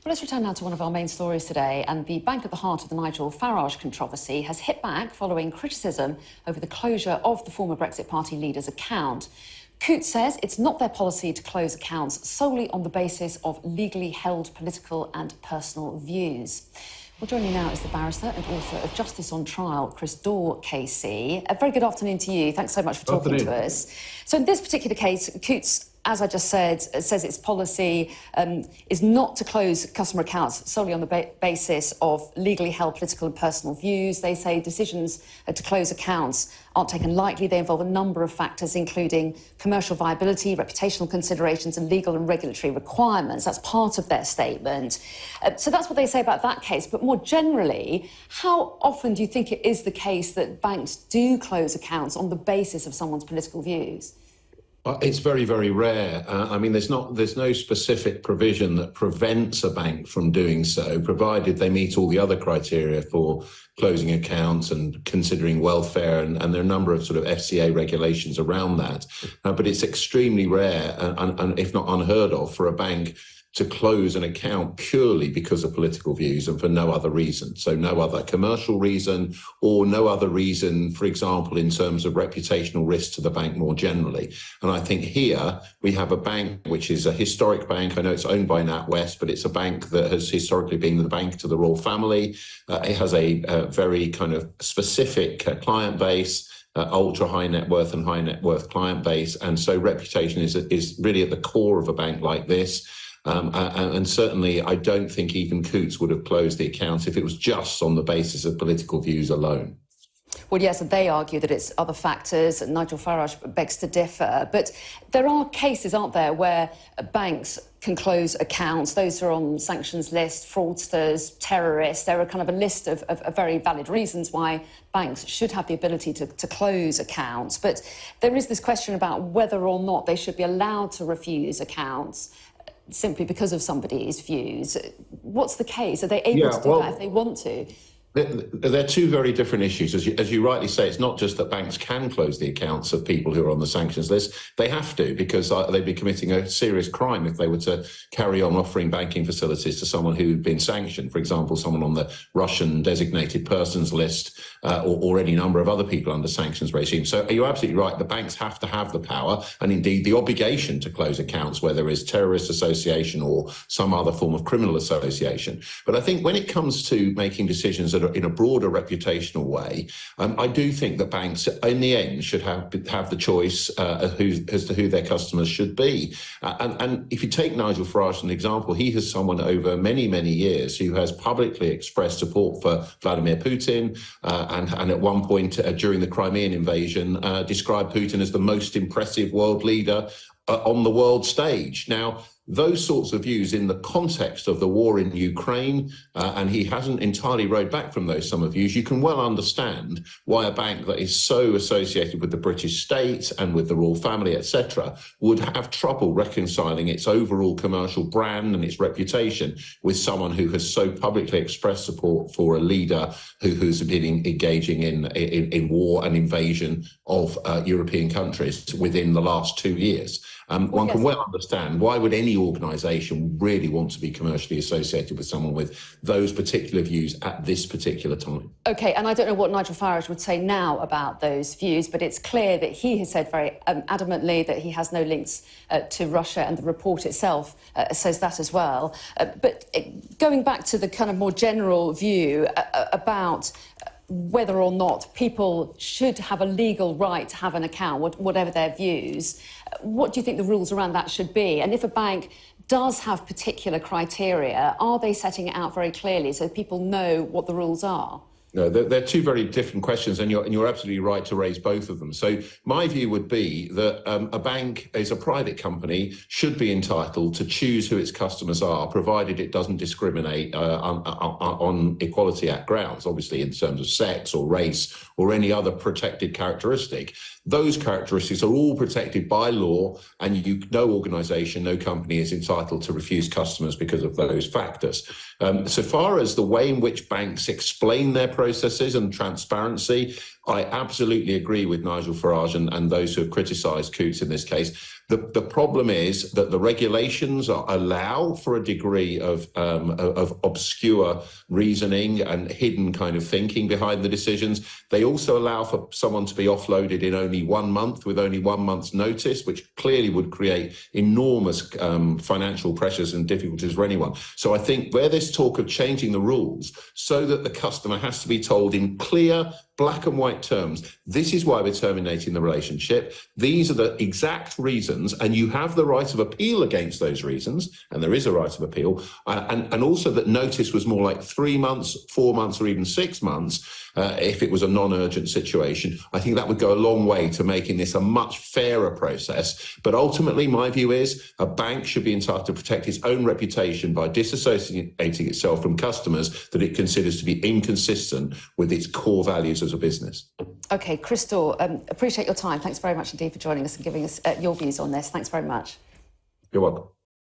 Well, let's return now to one of our main stories today. And the bank at the heart of the Nigel Farage controversy has hit back following criticism over the closure of the former Brexit Party leader's account. Coutts says it's not their policy to close accounts solely on the basis of legally held political and personal views. Well, joining me now is the barrister and author of Justice on Trial, Chris Daw KC. A very good afternoon to you. Thanks so much for talking to us. So in this particular case, Coutts, as I just said, says its policy is not to close customer accounts solely on the basis of legally held political and personal views. They say decisions to close accounts aren't taken lightly. They involve a number of factors, including commercial viability, reputational considerations, and legal and regulatory requirements. That's part of their statement. So that's what they say about that case. But more generally, how often do you think it is the case that banks do close accounts on the basis of someone's political views? It's very, very rare. I mean, there's no specific provision that prevents a bank from doing so, provided they meet all the other criteria for closing accounts and considering welfare, and there are a number of sort of FCA regulations around that. But it's extremely rare, and if not unheard of, for a bank to close an account purely because of political views and for no other reason. So no other commercial reason or no other reason, for example, in terms of reputational risk to the bank more generally. And I think here we have a bank which is a historic bank. I know it's owned by NatWest, but it's a bank that has historically been the bank to the royal family. It has a very kind of specific client base, ultra high net worth and high net worth client base. And so reputation is really at the core of a bank like this. And certainly, I don't think even Coutts would have closed the account if it was just on the basis of political views alone. Well, yes, and they argue that it's other factors. Nigel Farage begs to differ. But there are cases, aren't there, where banks can close accounts. Those are on sanctions list, fraudsters, terrorists. There are kind of a list of very valid reasons why banks should have the ability to close accounts. But there is this question about whether or not they should be allowed to refuse accounts simply because of somebody's views. What's the case? Are they able to do that if they want to? They're two very different issues. As you rightly say, it's not just that banks can close the accounts of people who are on the sanctions list. They have to, because they'd be committing a serious crime if they were to carry on offering banking facilities to someone who'd been sanctioned. For example, someone on the Russian designated persons list or any number of other people under sanctions regime. So you're absolutely right. The banks have to have the power and indeed the obligation to close accounts where there is terrorist association or some other form of criminal association. But I think when it comes to making decisions that are in a broader reputational way, I do think that banks in the end should have the choice as to who their customers should be. And if you take Nigel Farage as an example, he is someone over many, many years who has publicly expressed support for Vladimir Putin and at one point during the Crimean invasion described Putin as the most impressive world leader on the world stage. Now, those sorts of views in the context of the war in Ukraine, and he hasn't entirely rowed back from those some of views, you can well understand why a bank that is so associated with the British state and with the royal family, etc., would have trouble reconciling its overall commercial brand and its reputation with someone who has so publicly expressed support for a leader who's been engaging in war and invasion of European countries within the last 2 years. One can well understand why would any organisation really want to be commercially associated with someone with those particular views at this particular time. OK, and I don't know what Nigel Farage would say now about those views, but it's clear that he has said very adamantly that he has no links to Russia, and the report itself says that as well. But going back to the kind of more general view about whether or not people should have a legal right to have an account, whatever their views, what do you think the rules around that should be? And if a bank does have particular criteria, are they setting it out very clearly so people know what the rules are? No, they're two very different questions, and you're absolutely right to raise both of them. So my view would be that a bank, as a private company, should be entitled to choose who its customers are, provided it doesn't discriminate on Equality Act grounds, obviously in terms of sex or race or any other protected characteristic. Those characteristics are all protected by law, and no organisation, no company is entitled to refuse customers because of those factors. So far as the way in which banks explain their processes and transparency, I absolutely agree with Nigel Farage and those who have criticised Coutts in this case. The problem is that the regulations allow for a degree of obscure reasoning and hidden kind of thinking behind the decisions. They also allow for someone to be offloaded in only 1 month with only 1 month's notice, which clearly would create enormous financial pressures and difficulties for anyone. So I think where this talk of changing the rules so that the customer has to be told in clear, black and white terms, this is why we're terminating the relationship. These are the exact reasons, and you have the right of appeal against those reasons, and there is a right of appeal, and also that notice was more like 3 months, 4 months, or even 6 months, if it was a non-urgent situation. I think that would go a long way to making this a much fairer process. But ultimately, my view is a bank should be entitled to protect its own reputation by disassociating itself from customers that it considers to be inconsistent with its core values as a business. OK, Chris Daw, appreciate your time. Thanks very much indeed for joining us and giving us your views on this. Thanks very much. You're welcome.